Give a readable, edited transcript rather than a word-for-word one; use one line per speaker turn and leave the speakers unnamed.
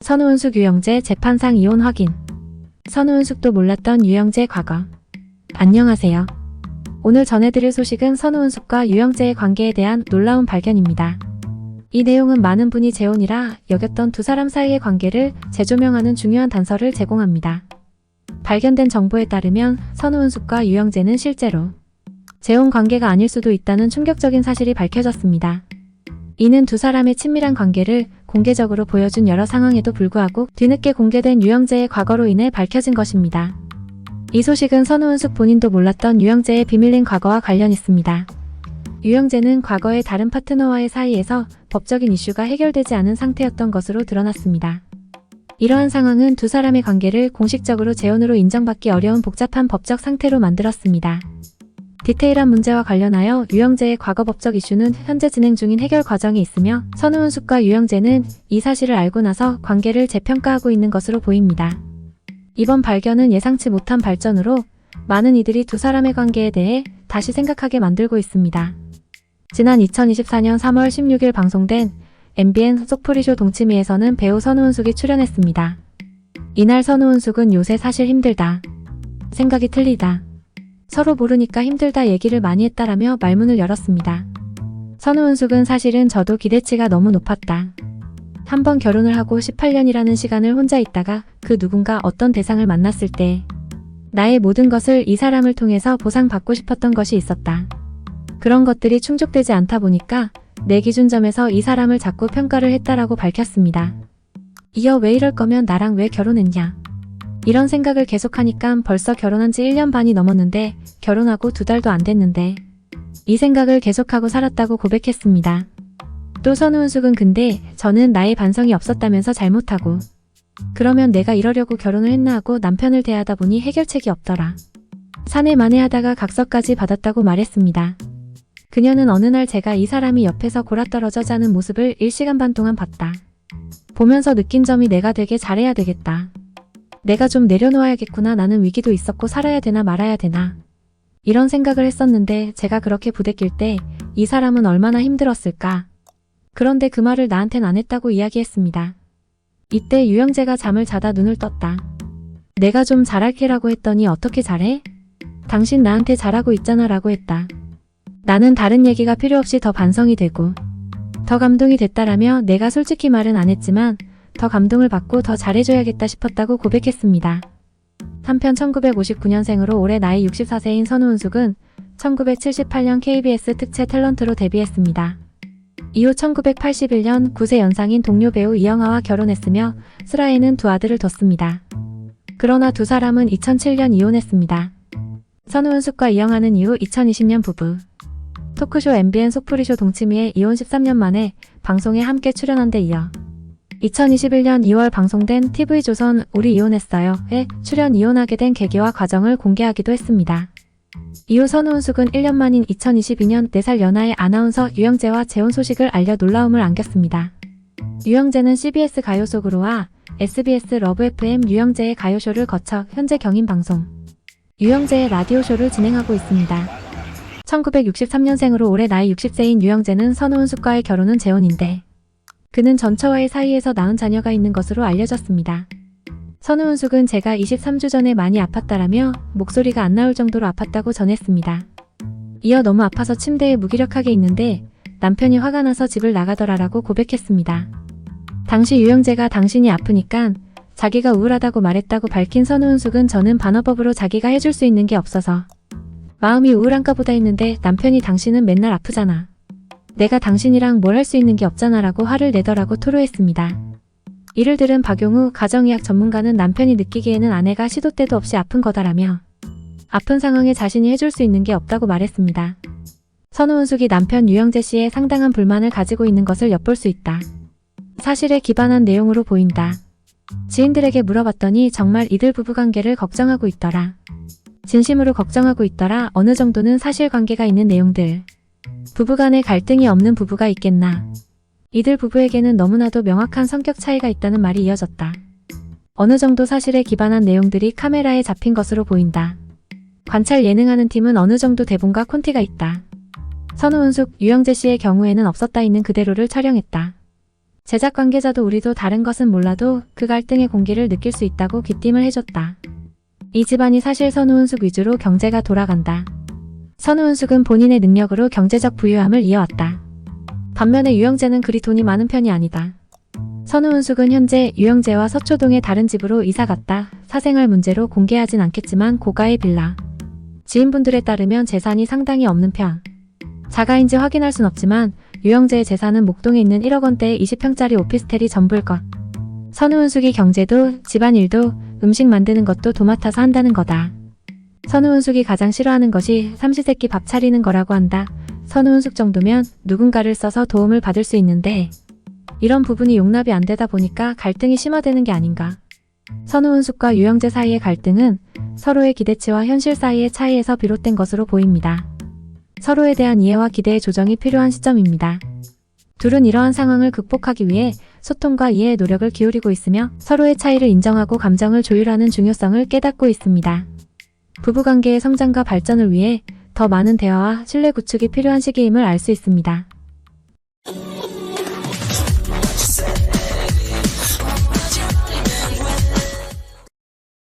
선우은숙 유영재 재판상 이혼 확인. 선우은숙도 몰랐던 유영재의 과거. 안녕하세요. 오늘 전해드릴 소식은 선우은숙과 유영재의 관계에 대한 놀라운 발견입니다. 이 내용은 많은 분이 재혼이라 여겼던 두 사람 사이의 관계를 재조명하는 중요한 단서를 제공합니다. 발견된 정보에 따르면 선우은숙과 유영재는 실제로 재혼 관계가 아닐 수도 있다는 충격적인 사실이 밝혀졌습니다. 이는 두 사람의 친밀한 관계를 공개적으로 보여준 여러 상황에도 불구하고 뒤늦게 공개된 유영재의 과거로 인해 밝혀진 것입니다. 이 소식은 선우은숙 본인도 몰랐던 유영재의 비밀린 과거와 관련 있습니다. 유영재는 과거에 다른 파트너와의 사이에서 법적인 이슈가 해결되지 않은 상태였던 것으로 드러났습니다. 이러한 상황은 두 사람의 관계를 공식적으로 재혼으로 인정받기 어려운 복잡한 법적 상태로 만들었습니다. 디테일한 문제와 관련하여 유영재의 과거 법적 이슈는 현재 진행 중인 해결 과정에 있으며 선우은숙과 유영재는 이 사실을 알고 나서 관계를 재평가하고 있는 것으로 보입니다. 이번 발견은 예상치 못한 발전으로 많은 이들이 두 사람의 관계에 대해 다시 생각하게 만들고 있습니다. 지난 2024년 3월 16일 방송된 MBN 속풀이쇼 동치미에서는 배우 선우은숙이 출연했습니다. 이날 선우은숙은 요새 사실 힘들다. 생각이 틀리다. 서로 모르니까 힘들다 얘기를 많이 했다라며 말문을 열었습니다. 선우은숙은 사실은 저도 기대치가 너무 높았다. 한번 결혼을 하고 18년이라는 시간을 혼자 있다가 그 누군가 어떤 대상을 만났을 때 나의 모든 것을 이 사람을 통해서 보상받고 싶었던 것이 있었다. 그런 것들이 충족되지 않다 보니까 내 기준점에서 이 사람을 자꾸 평가를 했다라고 밝혔습니다. 이어 왜 이럴 거면 나랑 왜 결혼했냐. 이런 생각을 계속하니까 벌써 결혼한 지 1년 반이 넘었는데 결혼하고 2달도 안 됐는데 이 생각을 계속하고 살았다고 고백했습니다. 또 선우은숙은 근데 저는 나의 반성이 없었다면서 잘못하고 그러면 내가 이러려고 결혼을 했나 하고 남편을 대하다 보니 해결책이 없더라. 사내 만회하다가 각서까지 받았다고 말했습니다. 그녀는 어느 날 제가 이 사람이 옆에서 골아떨어져 자는 모습을 1시간 반 동안 봤다. 보면서 느낀 점이 내가 되게 잘해야 되겠다. 내가 좀 내려놓아야겠구나. 나는 위기도 있었고 살아야 되나 말아야 되나. 이런 생각을 했었는데 제가 그렇게 부대낄 때 이 사람은 얼마나 힘들었을까. 그런데 그 말을 나한텐 안 했다고 이야기했습니다. 이때 유영재가 잠을 자다 눈을 떴다. 내가 좀 잘할게라고 했더니 어떻게 잘해? 당신 나한테 잘하고 있잖아 라고 했다. 나는 다른 얘기가 필요 없이 더 반성이 되고 더 감동이 됐다라며 내가 솔직히 말은 안 했지만 더 감동을 받고 더 잘해줘야겠다 싶었다고 고백했습니다. 한편 1959년생으로 올해 나이 64세인 선우은숙은 1978년 KBS 특채 탤런트로 데뷔했습니다. 이후 1981년 9세 연상인 동료 배우 이영하와 결혼했으며 슬하에는 두 아들을 뒀습니다. 그러나 두 사람은 2007년 이혼했습니다. 선우은숙과 이영하는 이후 2020년 부부. 토크쇼 MBN 속풀이쇼 동치미에 이혼 13년 만에 방송에 함께 출연한 데 이어 2021년 2월 방송된 TV조선 우리 이혼했어요에 출연 이혼하게 된 계기와 과정을 공개하기도 했습니다. 이후 선우은숙은 1년 만인 2022년 4살 연하의 아나운서 유영재와 재혼 소식을 알려 놀라움을 안겼습니다. 유영재는 CBS 가요쇼 그루와 SBS 러브 FM 유영재의 가요쇼를 거쳐 현재 경인방송 유영재의 라디오쇼를 진행하고 있습니다. 1963년생으로 올해 나이 60세인 유영재는 선우은숙과의 결혼은 재혼인데 그는 전처와의 사이에서 낳은 자녀가 있는 것으로 알려졌습니다. 선우은숙은 제가 23주 전에 많이 아팠다라며 목소리가 안 나올 정도로 아팠다고 전했습니다. 이어 너무 아파서 침대에 무기력하게 있는데 남편이 화가 나서 집을 나가더라라고 고백했습니다. 당시 유영재가 당신이 아프니까 자기가 우울하다고 말했다고 밝힌 선우은숙은 저는 반어법으로 자기가 해줄 수 있는 게 없어서 마음이 우울한가 보다 했는데 남편이 당신은 맨날 아프잖아. 내가 당신이랑 뭘 할 수 있는 게 없잖아 라고 화를 내더라고 토로했습니다. 이를 들은 박용우 가정의학 전문가는 남편이 느끼기에는 아내가 시도 때도 없이 아픈 거다라며 아픈 상황에 자신이 해줄 수 있는 게 없다고 말했습니다. 선우은숙이 남편 유영재 씨에 상당한 불만을 가지고 있는 것을 엿볼 수 있다. 사실에 기반한 내용으로 보인다. 지인들에게 물어봤더니 정말 이들 부부관계를 걱정하고 있더라. 진심으로 걱정하고 있더라. 어느 정도는 사실관계가 있는 내용들. 부부간에 갈등이 없는 부부가 있겠나. 이들 부부에게는 너무나도 명확한 성격 차이가 있다는 말이 이어졌다. 어느 정도 사실에 기반한 내용들이 카메라에 잡힌 것으로 보인다. 관찰 예능하는 팀은 어느 정도 대본과 콘티가 있다. 선우은숙, 유영재 씨의 경우에는 없었다 있는 그대로를 촬영했다. 제작 관계자도 우리도 다른 것은 몰라도 그 갈등의 공기를 느낄 수 있다고 귀띔을 해줬다. 이 집안이 사실 선우은숙 위주로 경제가 돌아간다. 선우은숙은 본인의 능력으로 경제적 부유함을 이어왔다. 반면에 유영재는 그리 돈이 많은 편이 아니다. 선우은숙은 현재 유영재와 서초동의 다른 집으로 이사갔다. 사생활 문제로 공개하진 않겠지만 고가의 빌라. 지인분들에 따르면 재산이 상당히 없는 편. 자가인지 확인할 순 없지만 유영재의 재산은 목동에 있는 1억 원대의 20평짜리 오피스텔이 전부일 것. 선우은숙이 경제도 집안일도 음식 만드는 것도 도맡아서 한다는 거다. 선우은숙이 가장 싫어하는 것이 삼시세끼 밥 차리는 거라고 한다. 선우은숙 정도면 누군가를 써서 도움을 받을 수 있는데 이런 부분이 용납이 안 되다 보니까 갈등이 심화되는 게 아닌가. 선우은숙과 유영재 사이의 갈등은 서로의 기대치와 현실 사이의 차이에서 비롯된 것으로 보입니다. 서로에 대한 이해와 기대의 조정이 필요한 시점입니다. 둘은 이러한 상황을 극복하기 위해 소통과 이해의 노력을 기울이고 있으며 서로의 차이를 인정하고 감정을 조율하는 중요성을 깨닫고 있습니다. 부부관계의 성장과 발전을 위해 더 많은 대화와 신뢰 구축이 필요한 시기임을 알 수 있습니다.